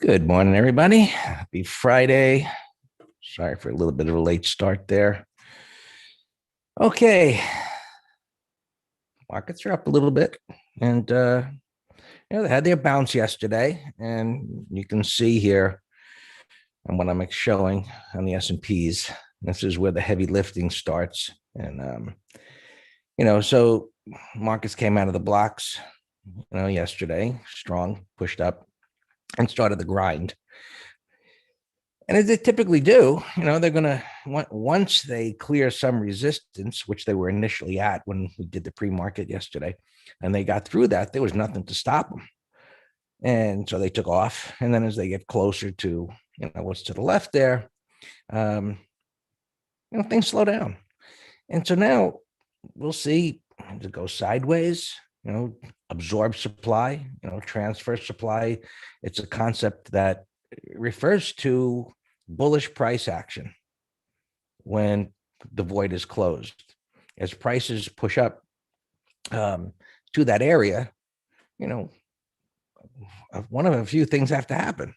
Good morning, everybody. Happy Friday. Sorry for a little bit of a late start there. Okay, markets are up a little bit, and they had their bounce yesterday, and you can see here, and what I'm showing on the S&Ps. This is where the heavy lifting starts, and so markets came out of the blocks, yesterday, strong, pushed up, and started the grind. And as they typically do, they're going to, once they clear some resistance, which they were initially at when we did the pre-market yesterday, and they got through that, there was nothing to stop them. And so they took off. And then as they get closer to, what's to the left there, things slow down. And so now we'll see to go sideways, absorb supply, transfer supply. It's a concept that refers to bullish price action when the void is closed. As prices push up to that area, one of a few things have to happen.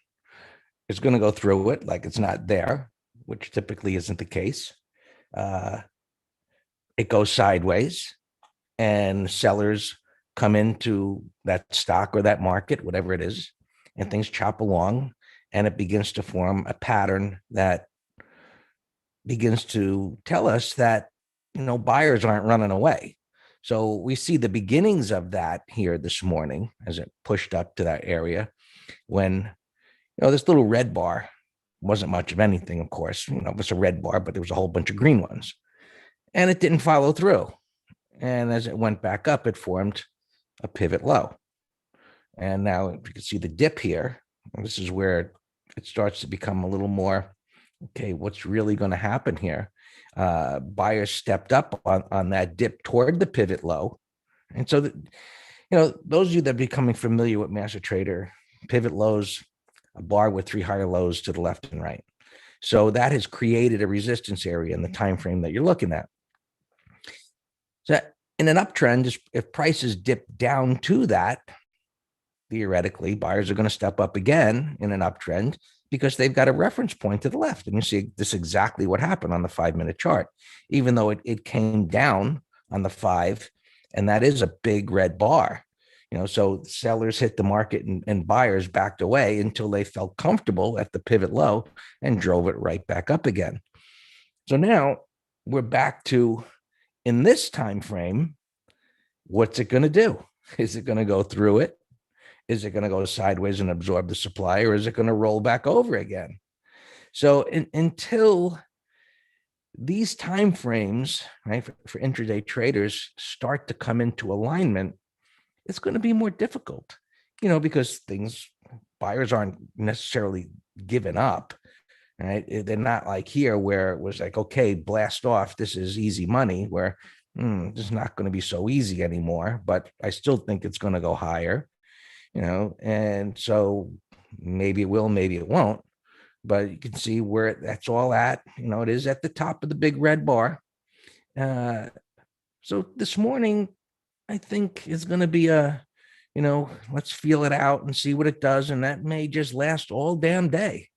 It's going to go through it like it's not there, which typically isn't the case. It goes sideways, and sellers come into that stock or that market, whatever it is, and things chop along, and it begins to form a pattern that begins to tell us that, buyers aren't running away. So we see the beginnings of that here this morning as it pushed up to that area when, this little red bar wasn't much of anything, of course, it was a red bar, but there was a whole bunch of green ones, and it didn't follow through. And as it went back up, it formed a pivot low. And now you can see the dip here. This is where it starts to become a little more, okay, what's really going to happen here? Buyers stepped up on that dip toward the pivot low. And so, those of you that are becoming familiar with MasterTrader, pivot lows, a bar with three higher lows to the left and right. So that has created a resistance area in the time frame that you're looking at. So in an uptrend, if prices dip down to that, theoretically, buyers are going to step up again in an uptrend because they've got a reference point to the left. And you see this exactly what happened on the 5-minute chart, even though it came down on the 5, and that is a big red bar. So sellers hit the market and buyers backed away until they felt comfortable at the pivot low and drove it right back up again. So now we're back to, in this time frame, what's it going to do? Is it going to go through it? Is it going to go sideways and absorb the supply, or is it going to roll back over again? So until these time frames, right, for intraday traders start to come into alignment, it's going to be more difficult, because buyers aren't necessarily giving up, right? They're not like here where it was like, okay, blast off. This is easy money, where this is not going to be so easy anymore, but I still think it's going to go higher. And so maybe it will, maybe it won't, but you can see where that's all at. It is at the top of the big red bar. So this morning, I think is going to be let's feel it out and see what it does. And that may just last all damn day,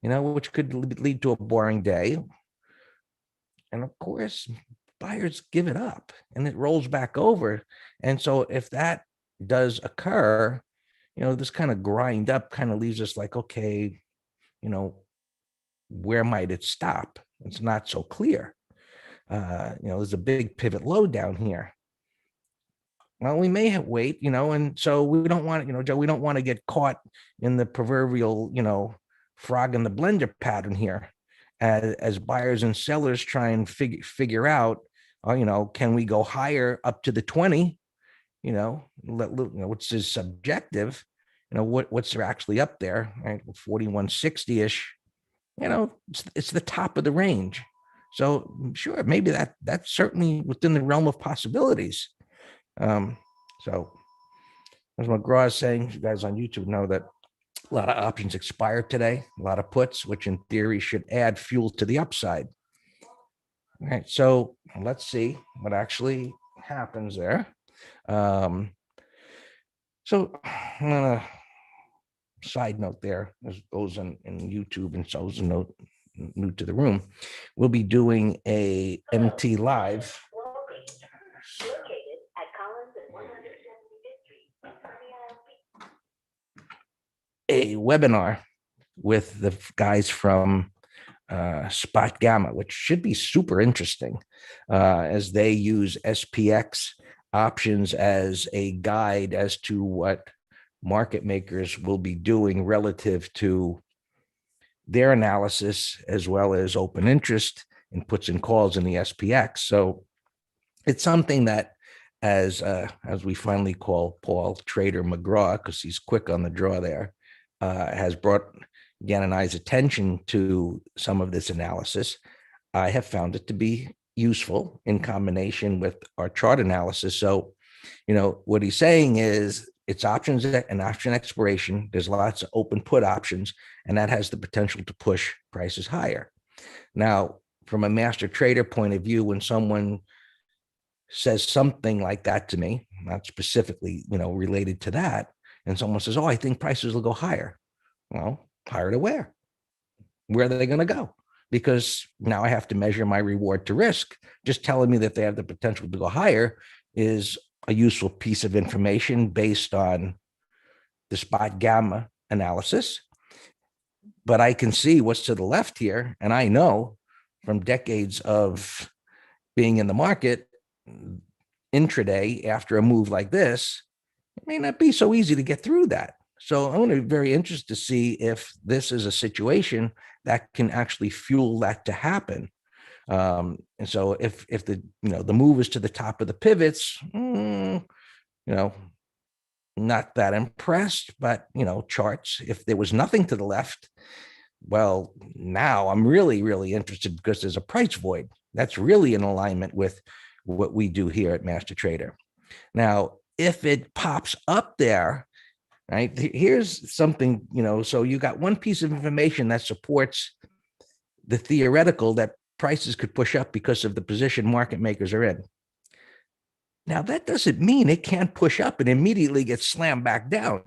which could lead to a boring day. And of course, buyers give it up and it rolls back over. And so if that does occur, this kind of grind up kind of leaves us like, okay, where might it stop? It's not so clear. There's a big pivot low down here. Well, we may have wait, and so we don't want, Joe, we don't want to get caught in the proverbial, frog in the blender pattern here as buyers and sellers try and figure out, can we go higher up to the 20? What's his subjective, what's actually up there, right? 4160-ish, it's the top of the range. So sure, maybe that's certainly within the realm of possibilities. So as McGraw is saying, you guys on YouTube know that a lot of options expire today, a lot of puts, which in theory should add fuel to the upside. All right, so let's see what actually happens there. So I'm gonna side note there, as those in YouTube and those new to the room, we'll be doing a MT Live a webinar with the guys from Spot Gamma, which should be super interesting as they use SPX options as a guide as to what market makers will be doing relative to their analysis, as well as open interest and puts and calls in the SPX. So it's something that, as we finally call Paul Trader McGraw, because he's quick on the draw there, has brought Gan and I's attention to some of this analysis. I have found it to be useful in combination with our chart analysis. So, what he's saying is it's options and option expiration. There's lots of open put options, and that has the potential to push prices higher. Now, from a master trader point of view, when someone says something like that to me, not specifically, related to that, and someone says, "Oh, I think prices will go higher." Well, higher to where? Where are they going to go? Because now I have to measure my reward to risk. Just telling me that they have the potential to go higher is a useful piece of information based on the Spot Gamma analysis. But I can see what's to the left here. And I know from decades of being in the market, intraday after a move like this, it may not be so easy to get through that. So I'm going to be very interested to see if this is a situation that can actually fuel that to happen. And so if the the move is to the top of the pivots, not that impressed, but charts. If there was nothing to the left, well, now I'm really, really interested because there's a price void. That's really in alignment with what we do here at Master Trader. Now, if it pops up there, right, here's something, so you got one piece of information that supports the theoretical that prices could push up because of the position market makers are in. Now, that doesn't mean it can't push up and immediately get slammed back down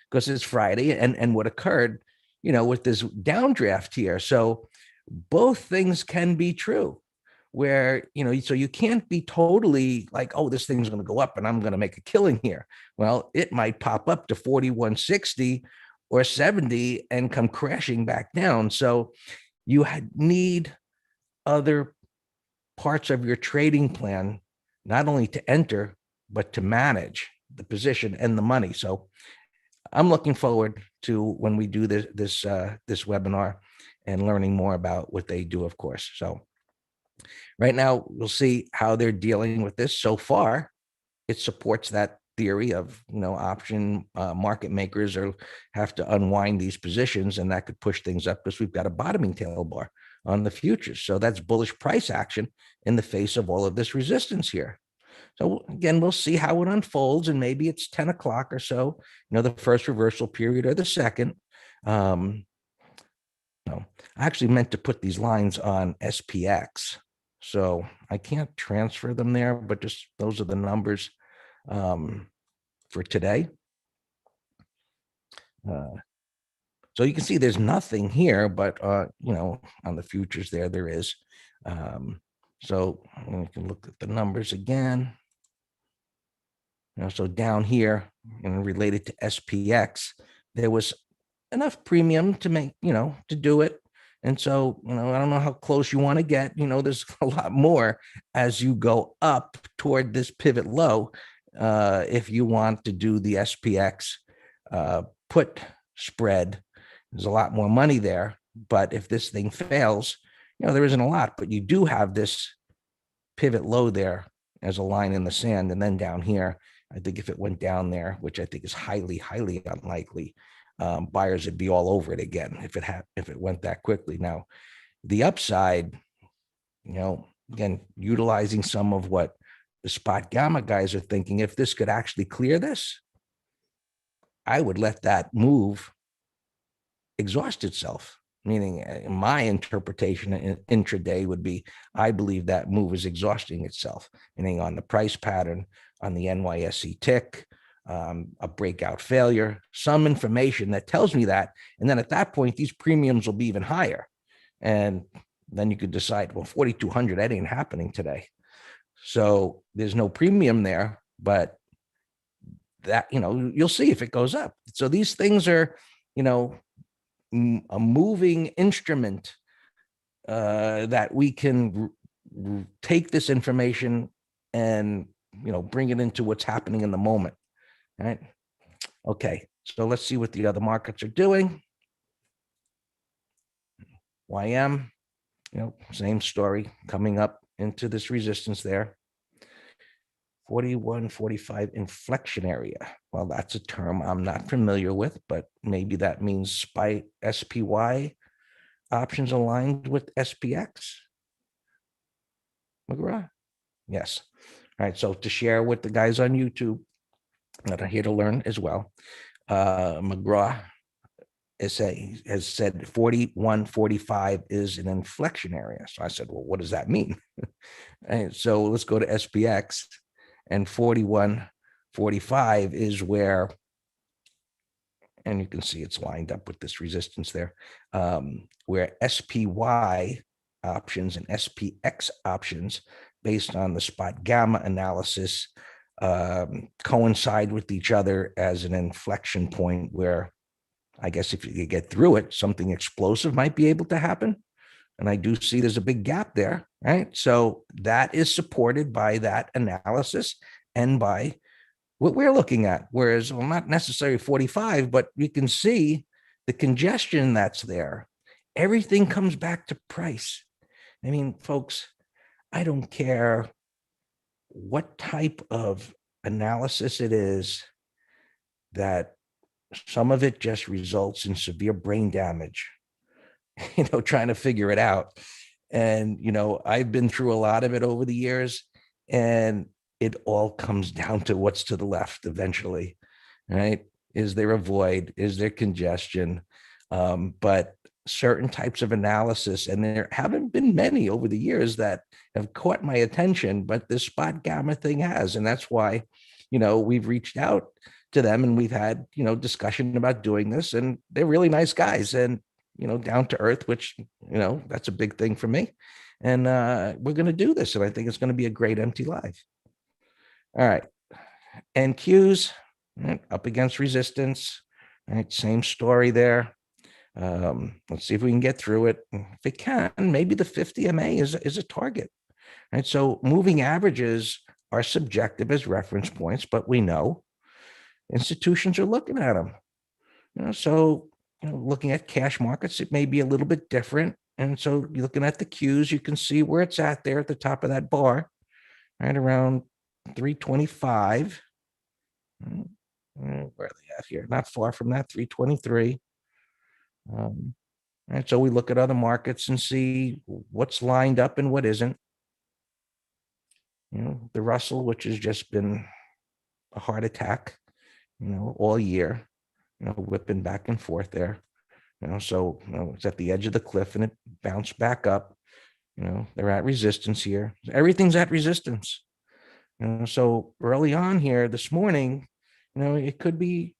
because it's Friday and what occurred, with this downdraft here. So both things can be true where, so you can't be totally like, oh, this thing's going to go up and I'm going to make a killing here. Well, it might pop up to 4160 or 70 and come crashing back down. So you need other parts of your trading plan, not only to enter, but to manage the position and the money. So I'm looking forward to when we do this webinar and learning more about what they do, of course. So right now, we'll see how they're dealing with this. So far, it supports that theory of, option market makers have to unwind these positions, and that could push things up because we've got a bottoming tail bar on the futures. So that's bullish price action in the face of all of this resistance here. So again, we'll see how it unfolds, and maybe it's 10 o'clock or so, the first reversal period or the second. No, I actually meant to put these lines on SPX. So I can't transfer them there, but just those are the numbers for today. So you can see there's nothing here, but, on the futures there is. So we can look at the numbers again. So down here and related to SPX, there was enough premium to make, to do it. And so, I don't know how close you want to get, there's a lot more as you go up toward this pivot low. If you want to do the SPX put spread, there's a lot more money there. But if this thing fails, there isn't a lot, but you do have this pivot low there as a line in the sand. And then down here, I think if it went down there, which I think is highly, highly unlikely, buyers would be all over it again if it went that quickly. Now, the upside, again, utilizing some of what the Spot Gamma guys are thinking, if this could actually clear this, I would let that move exhaust itself. Meaning, my interpretation intraday would be, I believe that move is exhausting itself, meaning on the price pattern, on the NYSE tick, a breakout failure, some information that tells me that. And then at that point, these premiums will be even higher. And then you could decide, well, 4,200, that ain't happening today. So there's no premium there, but that, you'll see if it goes up. So these things are, a moving instrument that we can take this information and, bring it into what's happening in the moment. Right. Okay. So let's see what the other markets are doing. YM, same story, coming up into this resistance there. 41.45 inflection area. Well, that's a term I'm not familiar with, but maybe that means SPY options aligned with SPX. McGraw? Yes. All right. So to share with the guys on YouTube that are here to learn as well, McGraw has said 41.45 is an inflection area. So I said, well, what does that mean? And so let's go to SPX, and 41.45 is where, and you can see it's lined up with this resistance there, where SPY options and SPX options based on the spot gamma analysis coincide with each other as an inflection point where, I guess if you get through it, something explosive might be able to happen. And I do see there's a big gap there, right? So that is supported by that analysis and by what we're looking at. Whereas, well, not necessarily 45, but you can see the congestion that's there. Everything comes back to price. I mean, folks, I don't care what type of analysis it is, that some of it just results in severe brain damage, trying to figure it out. And, I've been through a lot of it over the years, and it all comes down to what's to the left eventually, right? Is there a void? Is there congestion? But certain types of analysis, and there haven't been many over the years that have caught my attention, but this spot gamma thing has. And that's why, we've reached out to them and we've had, discussion about doing this, and they're really nice guys and, down to earth, which, that's a big thing for me. And we're going to do this. And I think it's going to be a great MT Live. All right. And Qs, right, up against resistance. Right, same story there. Let's see if we can get through it. If it can, maybe the 50 MA is a target. Right. So moving averages are subjective as reference points, but we know institutions are looking at them. So looking at cash markets, it may be a little bit different. And so you're looking at the Qs, you can see where it's at there at the top of that bar, right around 325. Where are they at here? Not far from that, 323. And so we look at other markets and see what's lined up and what isn't. The Russell, which has just been a heart attack, all year, whipping back and forth there. So it's at the edge of the cliff and it bounced back up. They're at resistance here. Everything's at resistance. So early on here this morning, it could be,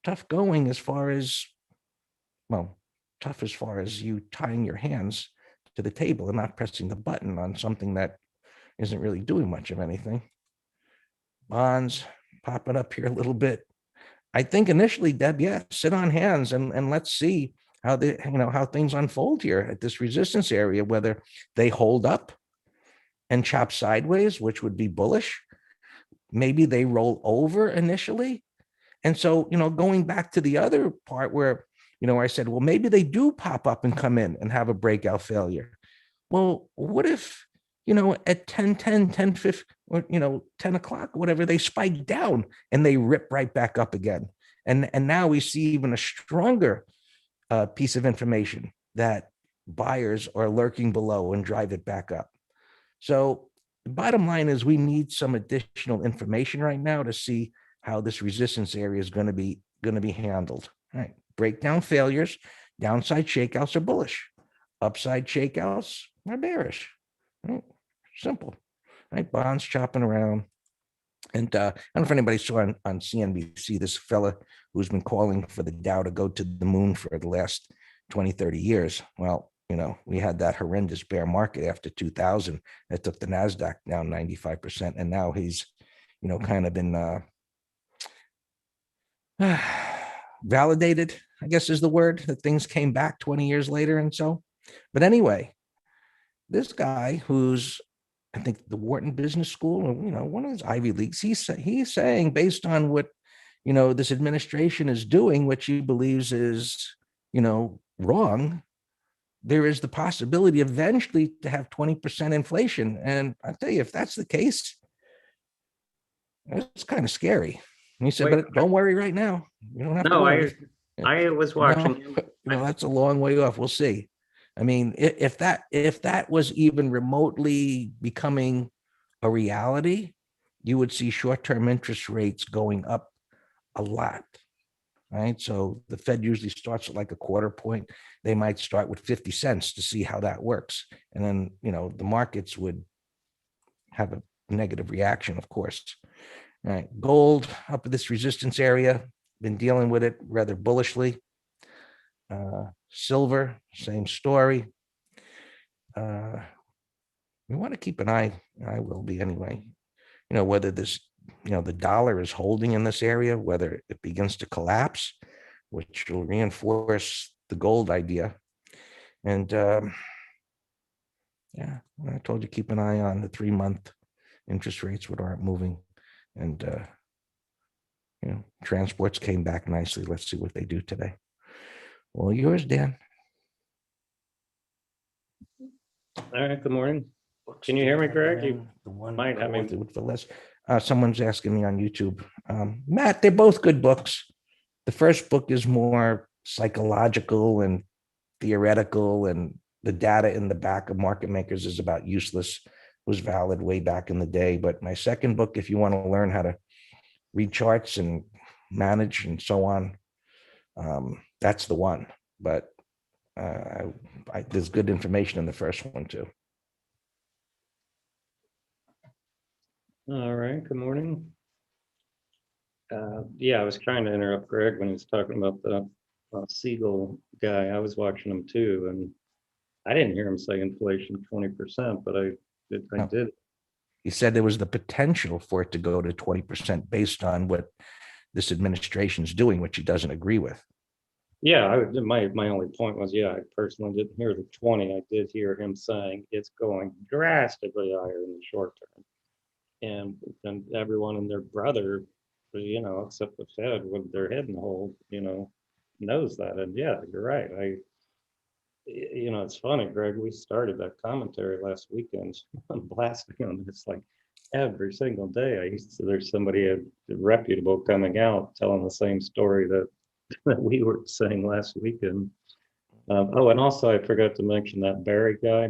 tough going as far as, tough as far as you tying your hands to the table and not pressing the button on something that isn't really doing much of anything. Bonds popping up here a little bit. I think initially, Deb, sit on hands and let's see how how things unfold here at this resistance area, whether they hold up and chop sideways, which would be bullish. Maybe they roll over initially. And so, going back to the other part where, I said, well, maybe they do pop up and come in and have a breakout failure. Well, what if, at 10:50, or, 10 o'clock, whatever, they spike down and they rip right back up again. And now we see even a stronger piece of information that buyers are lurking below and drive it back up. So the bottom line is we need some additional information right now to see how this resistance area is going to be handled. All right. Breakdown failures, downside shakeouts are bullish. Upside shakeouts are bearish. Right? Simple. Right? Bonds chopping around. And I don't know if anybody saw on CNBC, this fella who's been calling for the Dow to go to the moon for the last 20, 30 years. Well, we had that horrendous bear market after 2000 that took the NASDAQ down 95%. And now he's, kind of been validated, I guess is the word, that things came back 20 years later. And so, but anyway, this guy who's, I think, the Wharton Business School, one of his Ivy Leagues, he's saying, based on what, this administration is doing, which he believes is, wrong, there is the possibility eventually to have 20% inflation. And I tell you, if that's the case, it's kind of scary. And he said, Wait, but don't worry right now. You don't have to no, worry. I was watching. That's a long way off. We'll see. I mean, if that was even remotely becoming a reality, you would see short-term interest rates going up a lot. Right. So the Fed usually starts at like a quarter point. They might start with 50 cents to see how that works. And then, the markets would have a negative reaction, of course. All right. Gold up at this resistance area, been dealing with it rather bullishly. Silver, same story. We want to keep an eye. I will be anyway. Whether this, the dollar is holding in this area, whether it begins to collapse, which will reinforce the gold idea. And yeah, I told you, keep an eye on the 3-month interest rates, what aren't moving. And transports came back nicely. Let's see what they do today. Well, yours, Dan. All right, good morning. Can you hear me, Greg? The one might have me. with the list. Someone's asking me on YouTube. Matt, they're both good books. The first book is more psychological and theoretical, and the data in the back of Market Makers is about useless, was valid way back in the day. But my second book, if you want to learn how to read charts and manage and so on, that's the one. But there's good information in the first one too. All right, good morning. Yeah, I was trying to interrupt Greg when he was talking about the Siegel guy. I was watching him too, and I didn't hear him say inflation 20%, but I did. He said there was the potential for it to go to 20% based on what this administration is doing, which he doesn't agree with. Yeah, my only point was, yeah, I personally didn't hear the 20. I did hear him saying it's going drastically higher in the short term. And everyone and their brother, except the Fed with their head in the hole, knows that. And yeah, you're right. It's funny, Greg, we started that commentary last weekend. I'm blasting on this like every single day. There's somebody reputable coming out telling the same story that we were saying last weekend. Oh, and also I forgot to mention that Barry guy,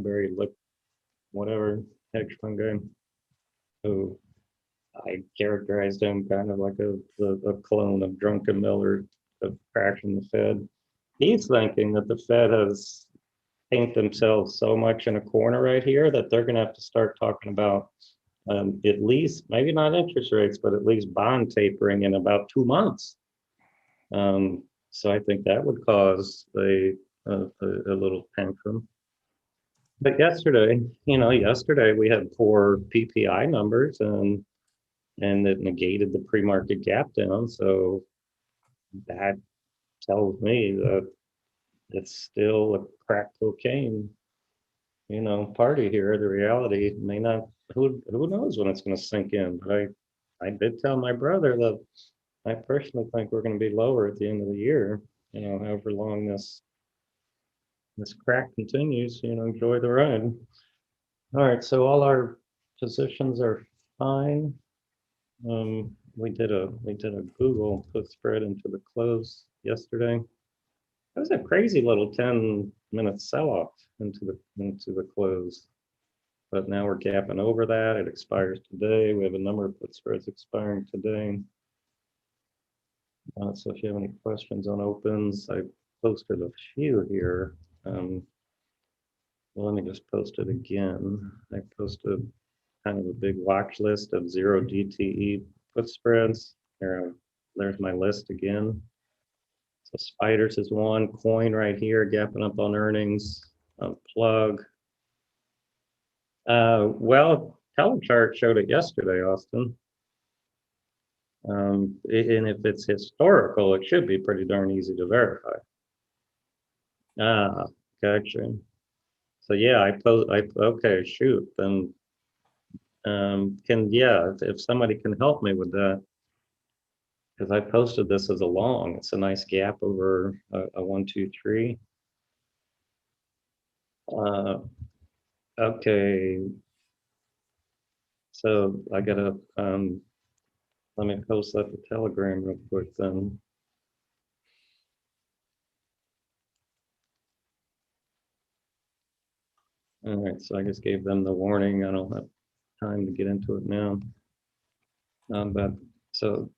whatever, hedge fund guy, who I characterized him kind of like a clone of Drunken Miller of crashing the Fed. He's thinking that the Fed has paint themselves so much in a corner right here that they're going to have to start talking about at least, maybe not interest rates, but at least bond tapering in about 2 months. So I think that would cause a little tantrum. But yesterday we had poor PPI numbers and it negated the pre-market gap down. So that tells me that it's still a crack cocaine, party here. The reality may not, who knows when it's going to sink in. But I did tell my brother that I personally think we're going to be lower at the end of the year, however long this crack continues, enjoy the ride. All right, so all our positions are fine. We did a Google put spread into the close yesterday. That was a crazy little 10-minute sell-off into the close. But now we're gapping over that. It expires today. We have a number of put spreads expiring today. So if you have any questions on opens, I posted a few here. Well, let me just post it again. I posted kind of a big watch list of zero DTE put spreads. There's my list again. So spiders is one, coin right here, gapping up on earnings, plug. Well, Telechart showed it yesterday, Austin. And if it's historical, it should be pretty darn easy to verify. Ah, gotcha. So yeah, okay, shoot, then if somebody can help me with that, because I posted this as a long, it's a nice gap over a 1, 2, 3. Okay, so I gotta let me post that to Telegram real quick then. All right, so I just gave them the warning. I don't have time to get into it now. But so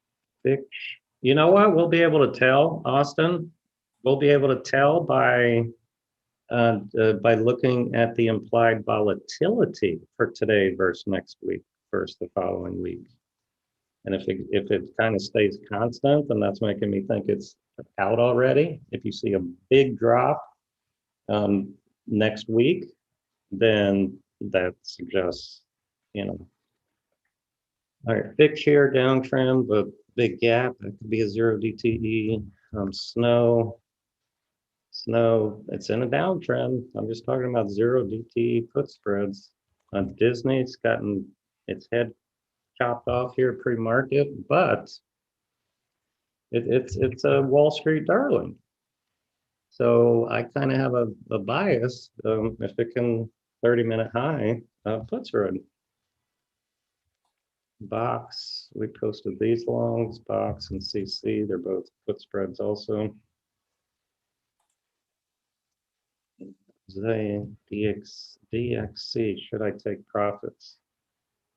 Fitch, you know what? We'll be able to tell, Austin. We'll be able to tell by looking at the implied volatility for today versus next week versus the following week. And if it kind of stays constant, then that's making me think it's out already. If you see a big drop next week, then that suggests, all right, Fitch here, downtrend, but big gap. That could be a zero DTE. Snow, it's in a downtrend. I'm just talking about zero DTE put spreads. Disney's gotten its head chopped off here pre-market, but it's a Wall Street darling. So I kind of have a bias if it can 30-minute high put spread. Box, we posted these longs, Box and CC, they're both put spreads also. DXC, should I take profits?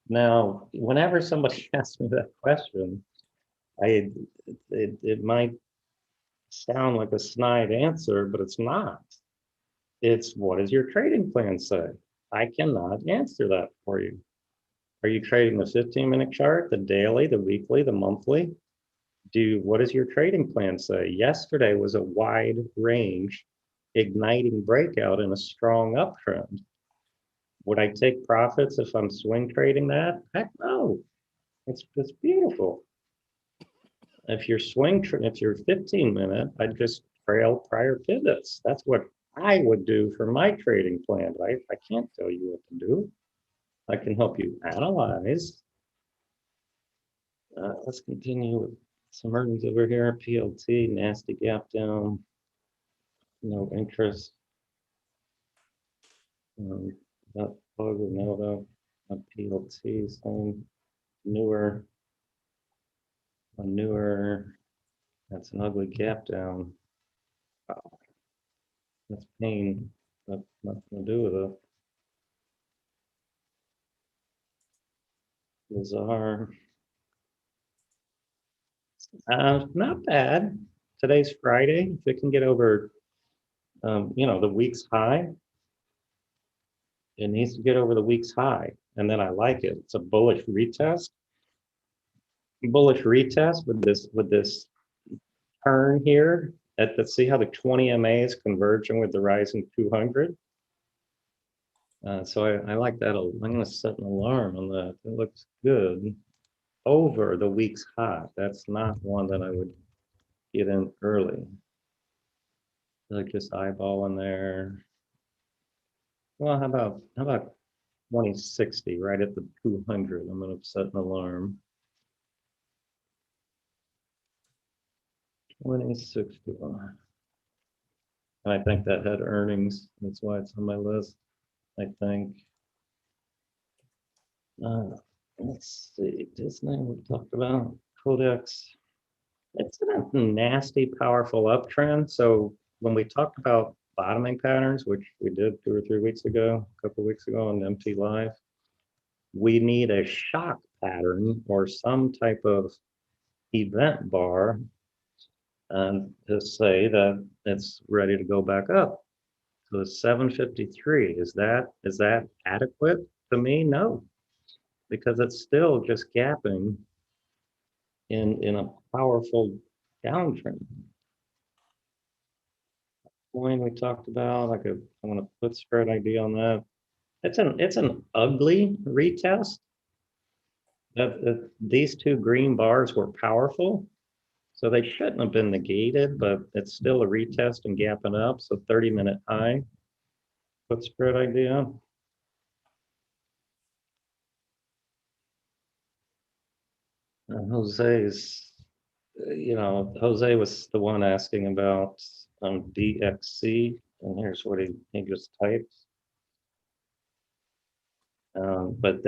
Now, whenever somebody asks me that question, it might sound like a snide answer, but it's not. It's what does your trading plan say? I cannot answer that for you. Are you trading the 15-minute chart, the daily, the weekly, the monthly? What does your trading plan say? Yesterday was a wide range igniting breakout in a strong uptrend. Would I take profits if I'm swing trading that? Heck no. It's beautiful. If you're if you're 15-minute, I'd just trail prior pivots. That's what I would do for my trading plan. I can't tell you what to do. I can help you analyze. Let's continue with some earnings over here. PLT, nasty gap down. No interest. That plug or no, PLT, same newer, that's an ugly gap down. Wow. That's pain. That's nothing to do with it. Bizarre. Not bad. Today's Friday. If it can get over, the week's high, it needs to get over the week's high, and then I like it. It's a bullish retest. Bullish retest with this turn here. See how the 20 MA is converging with the rising 200. So I like that. I'm going to set an alarm on that. It looks good over the week's high. That's not one that I would get in early. Like just eyeballing there. Well, how about 2060 right at the 200? I'm going to set an alarm. 2060. And I think that had earnings. That's why it's on my list. I think. Let's see. Disney we talked about. Codex. It's in a nasty, powerful uptrend. So when we talked about bottoming patterns, which we did 2 or 3 weeks ago, a couple of weeks ago on MT Live, we need a shock pattern or some type of event bar to say that it's ready to go back up. So the 753, is that adequate to me? No. because it's still just gapping in a powerful downtrend. Coin we talked about, I'm gonna put spread ID on that. It's an ugly retest. These two green bars were powerful, so they shouldn't have been negated, but it's still a retest and gapping up. So 30-minute high. Put spread ID on. Jose's, Jose was the one asking about DXC, and here's what he just typed. But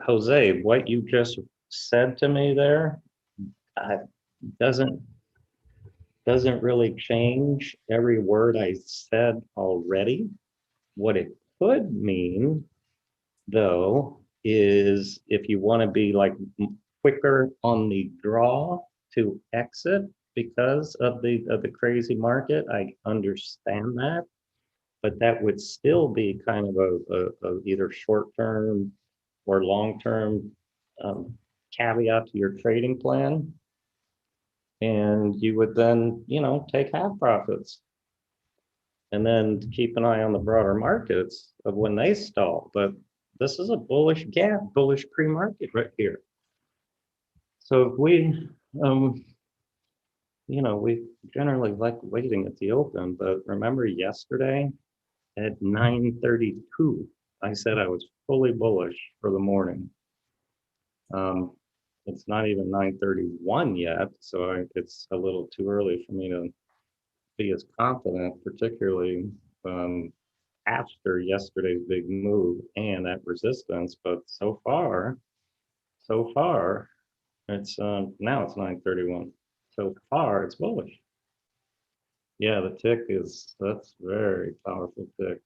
Jose, what you just said to me there, uh, doesn't really change every word I said already. What it could mean, though, is if you want to be like quicker on the draw to exit because of the crazy market, I understand that, but that would still be kind of a either short term or long term caveat to your trading plan, and you would then take half profits and then keep an eye on the broader markets of when they stall. But this is a bullish gap, bullish pre-market right here. So if we, we generally like waiting at the open, but remember yesterday at 9:32, I said I was fully bullish for the morning. It's not even 9:31 yet, so it's a little too early for me to be as confident, particularly after yesterday's big move and that resistance. But so far, it's now it's 9:31. So far, it's bullish. Yeah, the tick that's very powerful tick.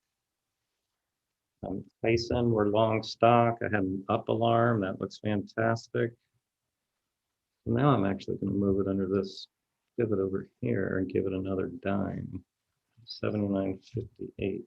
Tyson, we're long stock. I had an up alarm. That looks fantastic. Now I'm actually going to move it under this pivot over here and give it another dime. 79.58.